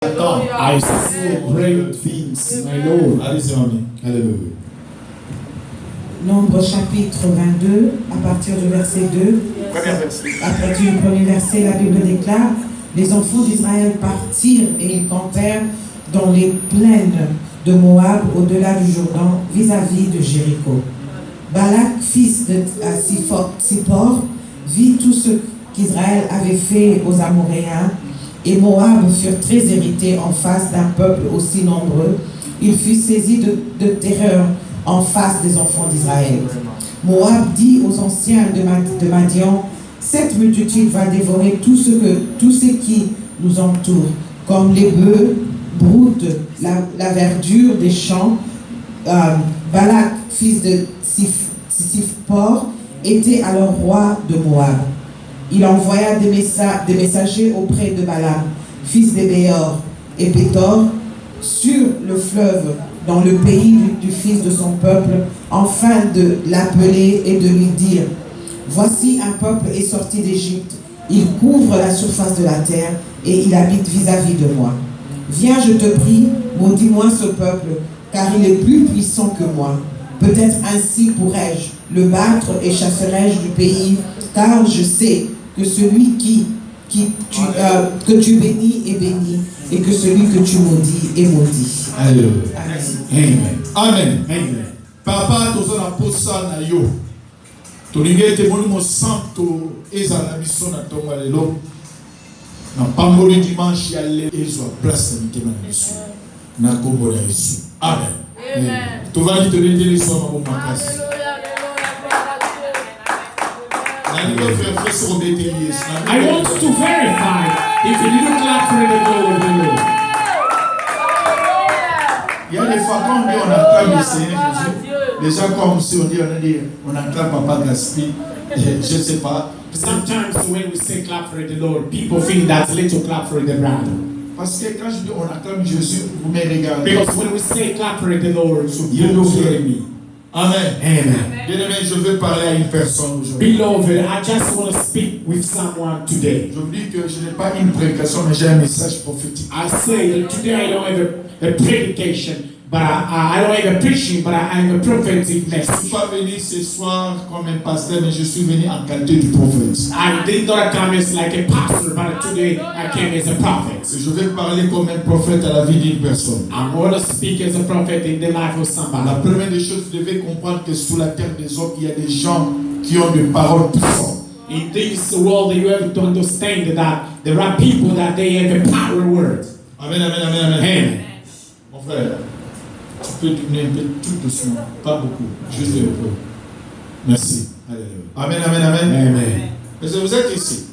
I see great things, my Lord. Alléluia. Nombre chapitre 22, à partir du verset 2. À partir du premier verset, la Bible déclare: les enfants d'Israël partirent et ils campèrent dans les plaines de Moab, au-delà du Jourdain, vis-à-vis de Jéricho. Balak, fils de Sippor, vit tout ce qu'Israël avait fait aux Amoréens, et Moab furent très irrités en face d'un peuple aussi nombreux. Il fut saisi de terreur en face des enfants d'Israël. Moab dit aux anciens de Madian: cette multitude va dévorer tout ce qui nous entoure, comme les bœufs broutent la verdure des champs. Balak, fils de Sippor, était alors roi de Moab. Il envoya des messagers auprès de Balaam, fils de Béor, et Pétor, sur le fleuve, dans le pays du fils de son peuple, afin de l'appeler et de lui dire: voici un peuple est sorti d'Égypte, il couvre la surface de la terre et il habite vis-à-vis de moi. Viens, je te prie, maudis-moi ce peuple, car il est plus puissant que moi. Peut-être ainsi pourrais-je le battre et chasserai-je du pays, car je sais que celui que tu bénis est béni, et que celui que tu maudis est maudit. Alléluia. Amen. Amen. Amen. Papa, tu as posa na yo. Tu n'es pas mon santo ezala biso na tonga lelo. Na pamboli dimanche ya le ezo place na mitema na biso. Na kombo ya Yesu. Amen. Amen. Tu vas te donner les soins à mon makasi. I want to verify if you didn't clap for the glory of the Lord. Il y a des fois quand on acclame le Seigneur Jésus, les gens comme si on acclame Papa Gaspi, je ne sais pas. Sometimes when we say clap for the Lord, people think that's little clap for the brother. Parce que quand je dis on acclame Jésus, vous me regardez. Because when we say clap for the Lord, you look at me. Amen. Amen. Bien-aimé, je veux parler à une personne aujourd'hui. Beloved, I just want to speak with someone today. Je vous dis que je n'ai pas une prédication, mais j'ai un message prophétique. I say that today I don't have a predication, but I don't have a preaching, but I have a prophetic Je ne message. suis pas venu ce soir comme un pasteur, mais je suis venu en qualité du prophète. I did not come as like a pastor, but today I came as a prophet. Je vais parler comme un prophète à la vie d'une personne. I'm going to speak as a prophet in the life of La somebody. première des choses, vous devez comprendre que sous la terre des hommes, il y a des gens qui ont des paroles puissantes. In this world, you have to understand that there are people that they have a power word. Amen, amen, amen, amen. Amen. Mon frère, tu peux donner un peu tout doucement, pas beaucoup, juste un peu. Merci. Alléluia. Amen, amen, amen. Amen. Est-ce que vous êtes ici?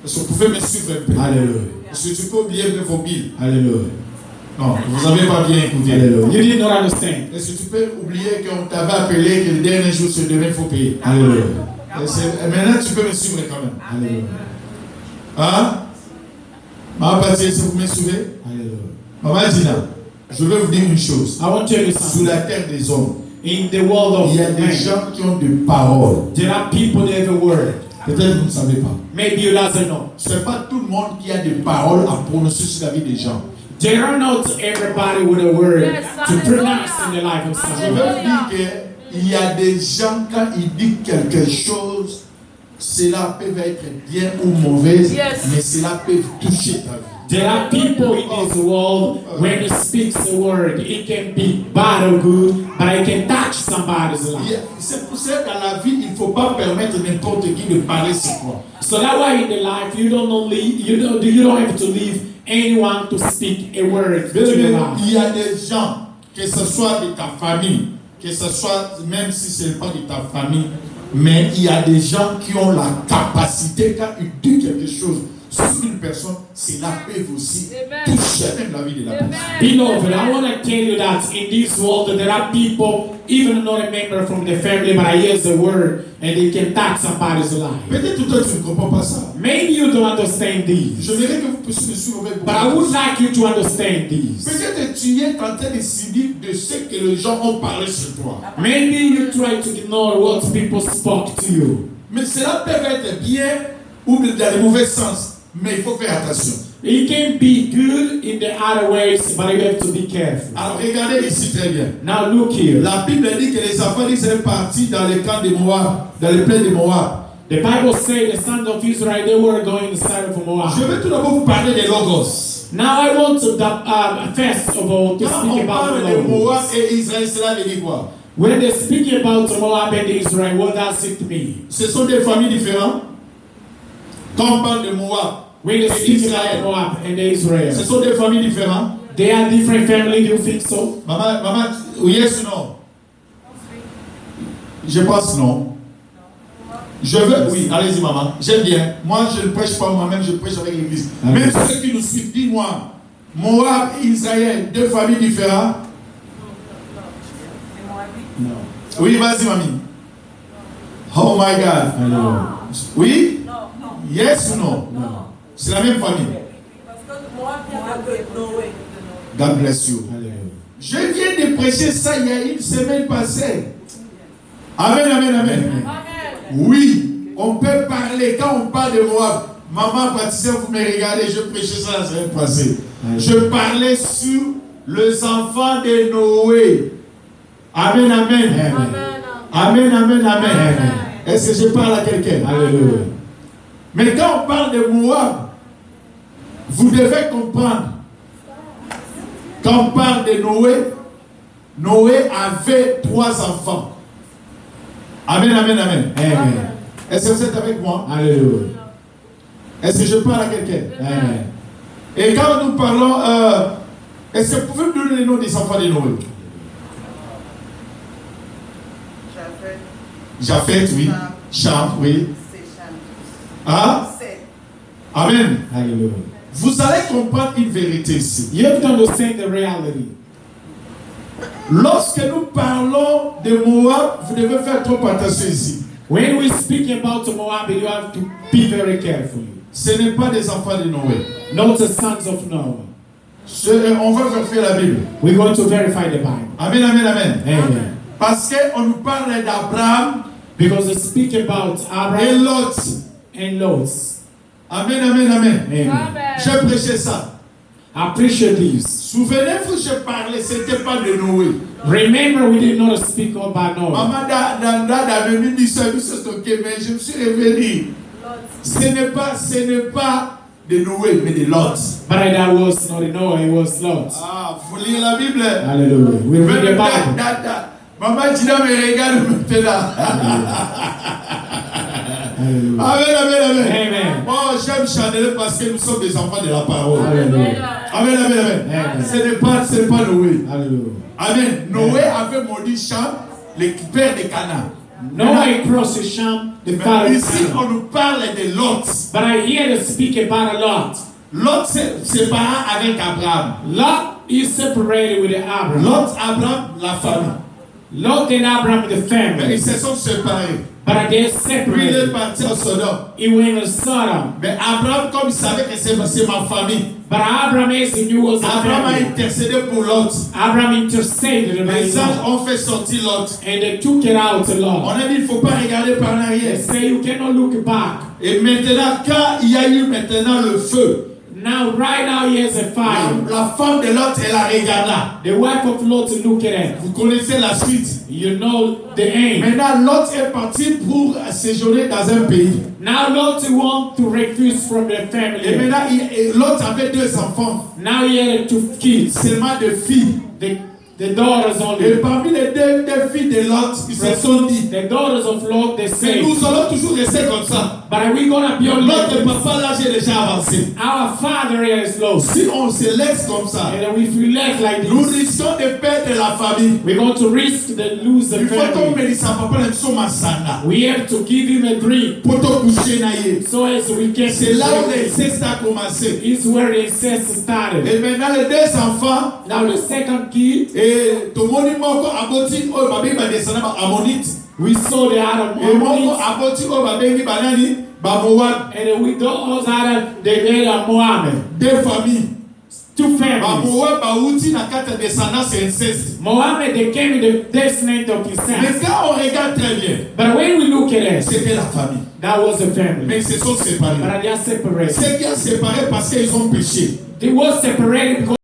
Est-ce que vous pouvez me suivre un peu? Hallelujah. Est-ce que tu peux oublier vos billes? Hallelujah. Non, vous n'avez pas bien écouté. Hallelujah. You did not understand. Est-ce que tu peux oublier qu'on t'avait appelé que le dernier jour c'est demain, il faut payer? Hallelujah. Maintenant, tu peux me suivre quand même. Hallelujah. Hein? Maman Patrick, est-ce que vous me suivez? Hallelujah. Maman Dina, je vais vous dire une chose. I want to tell you Sous something. la terre des hommes, In the world of il y a des men, gens qui ont des paroles. there are people that have a word. Peut-être que vous ne savez pas. Maybe you doesn't know. Ce n'est pas tout le monde qui a des paroles à prononcer sur la vie des gens. There are not everybody with a word Yes, to pronounce hallelujah. in the life of Je someone. veux dire qu'il y a des gens, quand ils disent quelque chose, cela peut être bien ou mauvais, Yes. mais cela peut toucher ta vie. There are people in this world, when he speaks a word, it can be bad or good, but it can touch somebody's life. C'est pour ça que dans la vie, il ne faut pas permettre n'importe qui de parler sur toi. So that way in the life, you don't have to leave anyone to speak a word to your life. Il y a des gens, que ce soit de ta famille, que ce soit, même si ce n'est pas de ta famille, mais il y a des gens qui ont la capacité, quand ils disent quelque chose sur une personne, cela peut aussi Amen. toucher même la vie de la personne. Beloved, I want to tell you that in this world there are people, even not a member from the family, but I hear the word and they can touch somebody's life. Peut-être que toi tu ne comprends pas ça. Maybe you don't understand this, Je voudrais que vous puissiez me suivre avec but I would like you to understand this. Peut-être que tu es en train de subir de ce que les gens ont parlé sur toi. Maybe you try to ignore what people spoke to you. Mais cela peut être bien ou dans le mauvais sens. Mais il faut faire attention. It can be good in the other ways, but you have to be careful. Alors regardez ici très bien. Now look here. La Bible dit que les enfants d'Israël partis dans les camps de Moab, dans les plaines de Moab. The Bible says the sons of Israel, they were going inside of Moab. Je vais tout d'abord vous parler des logos. Now I want to first of all to Quand speak on about parle the de Moab Logos. et Israël, cela veut dire quoi? When they speak about Moab and Israel, what does it mean? Ce sont des familles différentes. Quand on parle de Moab When they et speak about Israël, Moab and Israel, ce sont des familles différentes. they are different families. Do you think so? Maman, yes ou non? Je pense non. Je veux, oui, allez-y maman, j'aime bien. Moi je ne prêche pas moi-même, je prêche avec l'église. Amen. Même ceux qui nous suivent, dis-moi, Moab et Israël, deux familles différentes. No. Oui, vas-y mamie. Oh my God. Hello. Oui? Non, non, Yes ou non? non. C'est la même famille. Parce que moi, vient de Noé. God bless you. Hallelujah. Je viens de prêcher ça il y a une semaine passée. Amen, amen, amen. Amen. Oui, on peut parler. Quand on parle de Moab, maman Patricia, vous me regardez, je prêchais ça la semaine passée. Je parlais sur les enfants de Noé. Amen, amen. Amen. Amen, amen, amen. Amen. Est-ce que je parle à quelqu'un? Hallelujah. Mais quand on parle de Moab, vous devez comprendre. Quand on parle de Noé, Noé avait 3 enfants. Amen, amen, amen. Amen. Est-ce que vous êtes avec moi? Hallelujah. Est-ce que je parle à quelqu'un? Amen. Et quand nous parlons, est-ce que vous pouvez me donner les noms des enfants de Noé? Japheth, oui. Cham, oui. Ah? Amen. Hallelujah. Vous allez comprendre une vérité ici. You have to understand the reality. Lorsque nous parlons de Moab, vous devez faire trop attention ici. When we speak about Moab, you have to be very careful. Ce n'est pas des enfants de Noé. Not the sons of Noah. On va vérifier la Bible. We're going to verify the Bible. Amen, amen, amen. Amen. Parce qu'on nous parle d'Abraham Because they speak about et Abraham Lot. and Lot. Amen, amen, amen. Amen. J'ai prêché ça. I appreciate this. Souvenez-vous, je parlais, ce n'était pas de Noé. Remember, we did not speak about Noah. Maman dans le du service, mais je me suis revenu. Ce n'est pas de Noé, mais de Lot. But that was not Noah, it was Lot. Ah, vous lisez la Bible. Hallelujah. We read the Bible. Maman Tina me regarde maintenant. Hallelujah. Amen, amen, amen. Amen. Oh, j'aime chanter parce que nous sommes des enfants de la parole. Hallelujah. Amen, amen, amen. Amen. Ce n'est pas Noé. Hallelujah. Amen. Noé avait maudit Cham, le père de Canaan. Noah crossed Sham, the Mais father of ici, Canaan. on nous parle de Lot. But I hear them speak about Lot. Lot s'est séparé avec Abraham. Lot is separated with Abraham. Lot, Abraham, la famille. Lot and Abraham, the Mais family. ils se sont séparés. But they're Puis il est separated. parti à Sodome. He went to Sodom. Mais Abraham, comme il savait que c'est ma famille, But Abraham, as he knew, was a Abraham a family. intercédé pour Lot. Abraham interceded about Les anges Lot. ont fait sortir Lot. And they took it out to On Lot. a dit il ne faut pas regarder par They l'arrière. say you cannot look back. Et maintenant, quand il y a eu maintenant le feu, Now, right now, here's a fire. la femme de Lot, elle la regarda. The wife of Lot look at it. Vous connaissez la suite. You know the aim. Maintenant, Lot est parti pour séjourner dans un pays. Now Lot want to refuse from the Et family. maintenant, Lot avait 2 enfants, Now he had 2 kids. seulement 2 filles. The daughters Et only. parmi les deux filles de Lot, ils se sont dit, The daughters of Lot, they mais say, nous allons toujours rester comme ça. but are we gonna be on Notre Lot? papa, l'âge est déjà avancé. Our father is low. Si on se laisse comme ça, And if we left like nous this, risquons de perdre la famille. we're going to risk the lose the Il faut qu'on family. me dise à papa, nous sommes en sana. We have to give him a drink Pour te coucher, naïe. so as we can. C'est là où l'inceste a commencé. It's where the incest started. Et maintenant, les 2 enfants, Now the second kid, et tout le monde moko aboti oyo babengi badescendant ba Ammonite. we saw the Adam Et moko Ammonites, aboti oyo babengi banani ba Moab. and we those Adam, they made a Mohammed. 2 familles. 2 families. families. Moab bauti na kata descendance inceste. Mohammed, they came in the descendant of his Mais son. quand on regarde très bien, But when we look at it, c'était la famille. that was a family. Mais ils se sont séparés. But they are separated. C'est qui a séparé parce qu'ils ont péché. They were separated because